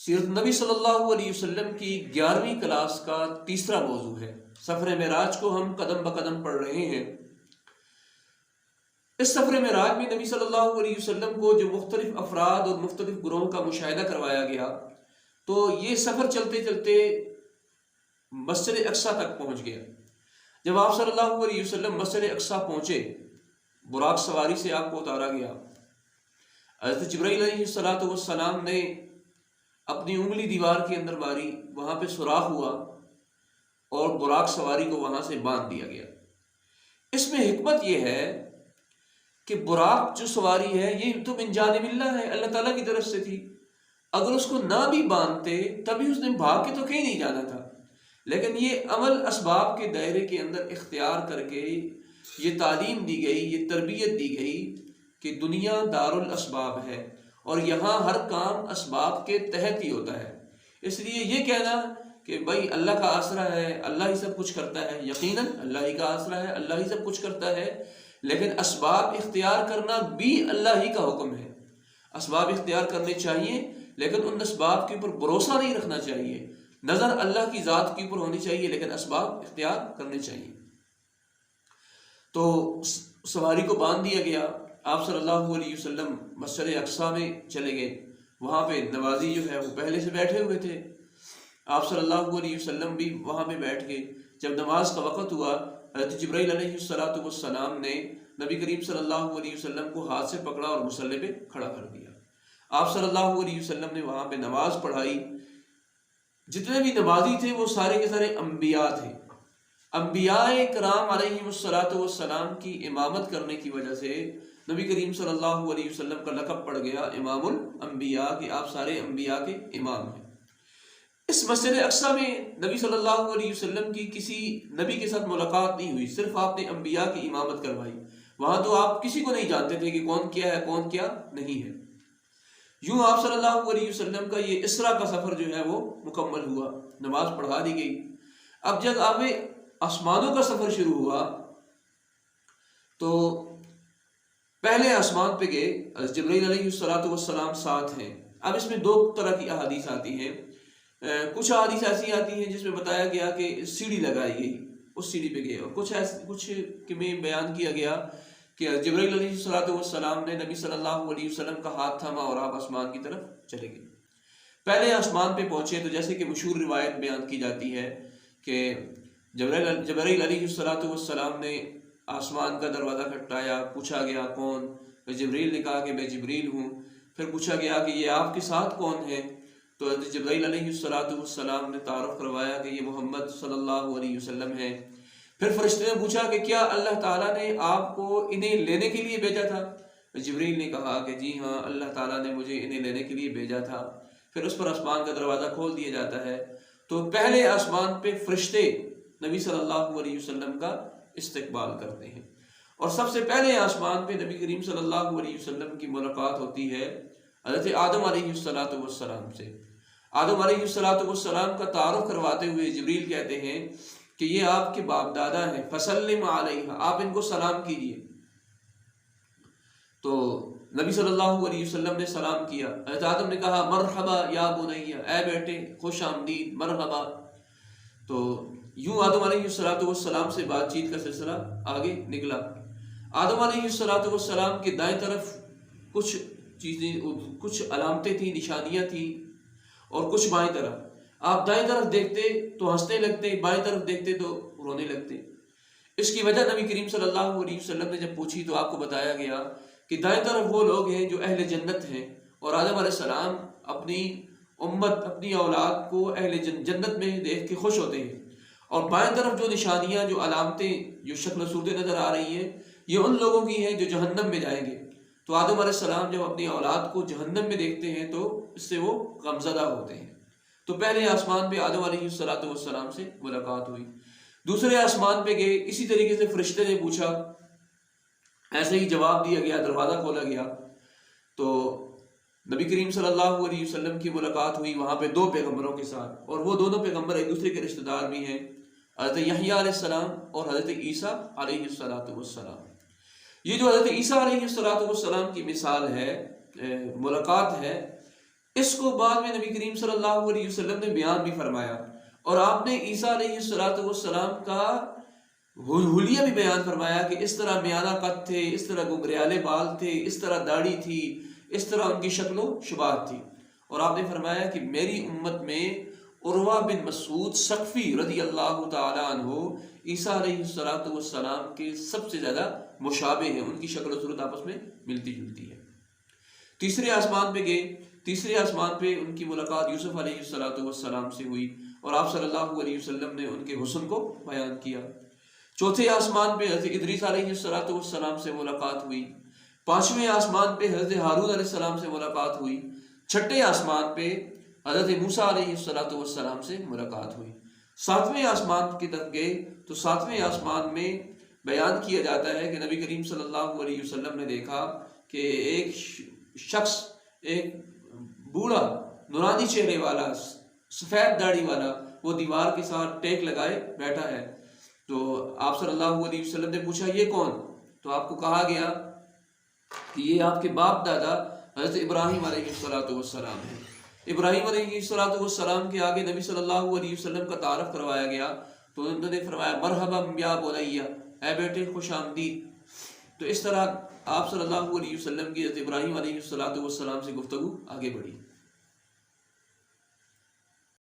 سیرت نبی صلی اللہ علیہ وسلم کی 11ویں کلاس کا تیسرا موضوع ہے۔ سفر معراج کو ہم قدم بقدم پڑھ رہے ہیں۔ اس سفر معراج میں نبی صلی اللہ علیہ وسلم کو جو مختلف افراد اور مختلف گروہوں کا مشاہدہ کروایا گیا، تو یہ سفر چلتے چلتے مسجد اقصیٰ تک پہنچ گیا۔ جب آپ صلی اللہ علیہ وسلم مسجد اقصیٰ پہنچے، براق سواری سے آپ کو اتارا گیا۔ حضرت جبرائیل علیہ السلام نے اپنی انگلی دیوار کے اندر ماری، وہاں پہ سوراخ ہوا اور براق سواری کو وہاں سے باندھ دیا گیا۔ اس میں حکمت یہ ہے کہ براق جو سواری ہے یہ تو من جانب اللہ ہے، اللہ تعالیٰ کی طرف سے تھی۔ اگر اس کو نہ بھی باندھتے تبھی اس نے بھاگ کے تو کہیں نہیں جانا تھا، لیکن یہ عمل اسباب کے دائرے کے اندر اختیار کر کے یہ تعلیم دی گئی، یہ تربیت دی گئی کہ دنیا دار الاسباب ہے اور یہاں ہر کام اسباب کے تحت ہی ہوتا ہے۔ اس لیے یہ کہنا کہ بھائی اللہ کا آسرا ہے، اللہ ہی سب کچھ کرتا ہے، یقیناً اللہ ہی کا آسرا ہے، اللہ ہی سب کچھ کرتا ہے، لیکن اسباب اختیار کرنا بھی اللہ ہی کا حکم ہے۔ اسباب اختیار کرنے چاہیے، لیکن ان اسباب کے اوپر بھروسہ نہیں رکھنا چاہیے۔ نظر اللہ کی ذات کے اوپر ہونی چاہیے، لیکن اسباب اختیار کرنے چاہیے۔ تو سواری کو باندھ دیا گیا۔ آپ صلی اللہ علیہ وسلم مسجد اقصیٰ میں چلے گئے۔ وہاں پہ نمازی جو ہے وہ پہلے سے بیٹھے ہوئے تھے، آپ صلی اللہ علیہ وسلم بھی وہاں پہ بیٹھ گئے۔ جب نماز کا وقت ہوا، حضرت جبرائیل علیہ السلام نے نبی کریم صلی اللہ علیہ وسلم کو ہاتھ سے پکڑا اور مصلی پہ کھڑا کر دیا۔ آپ صلی اللہ علیہ وسلم نے وہاں پہ نماز پڑھائی۔ جتنے بھی نمازی تھے وہ سارے کے سارے انبیاء تھے۔ انبیاء کرام علیہ السلام کی امامت کرنے کی وجہ سے نبی کریم صلی اللہ علیہ وسلم کا لقب پڑ گیا امام الانبیاء، کہ آپ سارے انبیاء کے امام ہیں۔ اس مسجد اقصیٰ میں نبی صلی اللہ علیہ وسلم کی کسی نبی کے ساتھ ملاقات نہیں ہوئی، صرف آپ نے انبیاء کی امامت کروائی۔ وہاں تو آپ کسی کو نہیں جانتے تھے کہ کون کیا ہے کون کیا نہیں ہے۔ یوں آپ صلی اللہ علیہ وسلم کا یہ اسرا کا سفر جو ہے وہ مکمل ہوا، نماز پڑھا دی گئی۔ اب جب آپ آسمانوں کا سفر شروع ہوا تو پہلے آسمان پہ گئے، جبرائیل علیہ السلام ساتھ ہیں۔ اب اس میں دو طرح کی احادیث آتی ہیں۔ کچھ احادیث ایسی آتی ہیں جس میں بتایا گیا کہ سیڑھی لگائی گئی، اس سیڑھی پہ گئے، اور کچھ میں بیان کیا گیا کہ جبرائیل علیہ السلام نے نبی صلی اللہ علیہ وسلم کا ہاتھ تھاما اور آپ آسمان کی طرف چلے گئے۔ پہلے آسمان پہ پہنچے تو جیسے کہ مشہور روایت بیان کی جاتی ہے کہ جبرائیل علیہ السلام نے آسمان کا دروازہ کھٹکایا، پوچھا گیا کون؟ جبرائیل نے کہا کہ میں جبرائیل ہوں۔ پھر پوچھا گیا کہ یہ آپ کے ساتھ کون ہے؟ تو جبرائیل علیہ السلام نے تعارف کروایا کہ یہ محمد صلی اللہ علیہ وسلم ہے۔ پھر فرشتے نے پوچھا کہ کیا اللہ تعالیٰ نے آپ کو انہیں لینے کے لیے بھیجا تھا؟ جبرائیل نے کہا کہ جی ہاں، اللہ تعالیٰ نے مجھے انہیں لینے کے لیے بھیجا تھا۔ پھر اس پر آسمان کا دروازہ کھول دیا جاتا ہے، تو پہلے آسمان پہ فرشتے نبی صلی اللہ علیہ وسلم کا استقبال کرتے ہیں، اور سب سے پہلے آسمان پہ نبی کریم صلی اللہ علیہ وسلم کی ملاقات ہوتی ہے حضرت آدم علیہ السلام سے۔ آدم علیہ السلام کا تعارف کرواتے ہوئے جبریل کہتے ہیں کہ یہ آپ کے باپ دادا ہیں، فسلم علیہ، آپ ان کو سلام کیجیے۔ تو نبی صلی اللہ علیہ وسلم نے سلام کیا۔ حضرت آدم نے کہا مرحبا یا بنیا، اے بیٹے خوش آمدید، مرحبا۔ تو یوں آدم علیہ السلام سے بات چیت کا سلسلہ آگے نکلا۔ آدم علیہ السلام کے دائیں طرف کچھ چیزیں، کچھ علامتیں تھیں، نشانیاں تھیں، اور کچھ بائیں طرف۔ آپ دائیں طرف دیکھتے تو ہنسنے لگتے، بائیں طرف دیکھتے تو رونے لگتے۔ اس کی وجہ نبی کریم صلی اللہ علیہ وسلم نے جب پوچھی تو آپ کو بتایا گیا کہ دائیں طرف وہ لوگ ہیں جو اہل جنت ہیں، اور آدم علیہ السلام اپنی امت، اپنی اولاد کو اہل جنت میں دیکھ کے خوش ہوتے ہیں، اور بائیں طرف جو نشانیاں، جو علامتیں، جو شکل و صورتیں نظر آ رہی ہیں، یہ ان لوگوں کی ہیں جو جہنم میں جائیں گے۔ تو آدم علیہ السلام جب اپنی اولاد کو جہنم میں دیکھتے ہیں تو اس سے وہ غمزدہ ہوتے ہیں۔ تو پہلے آسمان پہ آدم علیہ السلام سے ملاقات ہوئی۔ دوسرے آسمان پہ گئے، اسی طریقے سے فرشتے نے پوچھا، ایسے ہی جواب دیا گیا، دروازہ کھولا گیا، تو نبی کریم صلی اللہ علیہ وسلم کی ملاقات ہوئی وہاں پہ دو پیغمبروں کے ساتھ، اور وہ دونوں پیغمبر ایک دوسرے کے رشتہ دار بھی ہیں، حضرت یحییٰ علیہ السلام اور حضرت عیسیٰ علیہ السلام۔ یہ جو حضرت عیسیٰ علیہ السلام کی مثال ہے، ملاقات ہے، اس کو بعد میں نبی کریم صلی اللہ علیہ وسلم نے بیان بھی فرمایا، اور آپ نے عیسیٰ علیہ السلام کا حلیہ بھی بیان فرمایا کہ اس طرح میانہ قد تھے، اس طرح گگریالے بال تھے، اس طرح داڑھی تھی، اس طرح ان کی شکل و شباہت تھی۔ اور آپ نے فرمایا کہ میری امت میں عروہ بن مسعود ثقفی رضی اللہ تعالی عنہ عیسیٰ علیہ السلام کے سب سے زیادہ مشابہ ہیں، ان کی شکل و صورت آپس میں ملتی جلتی ہے۔ تیسرے آسمان پہ گئے، تیسرے آسمان پہ ان کی ملاقات یوسف علیہ السلام سے ہوئی، اور آپ صلی اللہ علیہ وسلم نے ان کے حسن کو بیان کیا۔ چوتھے آسمان پہ حضرت ادریس علیہ السلام سے ملاقات ہوئی۔ پانچویں آسمان پہ حضرت ہارون علیہ السلام سے ملاقات ہوئی۔ چھٹے آسمان پہ حضرت موسیٰ علیہ السلام سے ملاقات ہوئی۔ ساتویں آسمان کی طرف گئے تو ساتویں آسمان میں بیان کیا جاتا ہے کہ نبی کریم صلی اللہ علیہ وسلم نے دیکھا کہ ایک شخص، ایک بوڑھا نورانی چہرے والا، سفید داڑھی والا، وہ دیوار کے ساتھ ٹیک لگائے بیٹھا ہے۔ تو آپ صلی اللہ علیہ وسلم نے پوچھا یہ کون؟ تو آپ کو کہا گیا کہ یہ آپ کے باپ دادا حضرت ابراہیم علیہ السلام ہیں۔ ابراہیم علیہ السلام کے آگے نبی صلی اللہ علیہ وسلم کا تعارف کروایا گیا تو انہوں نے فرمایا مرحبا یا بنیا، اے بیٹے خوش آمدید۔ تو اس طرح آپ صلی اللہ علیہ وسلم کی حضرت ابراہیم علیہ السلام سے گفتگو آگے بڑھی۔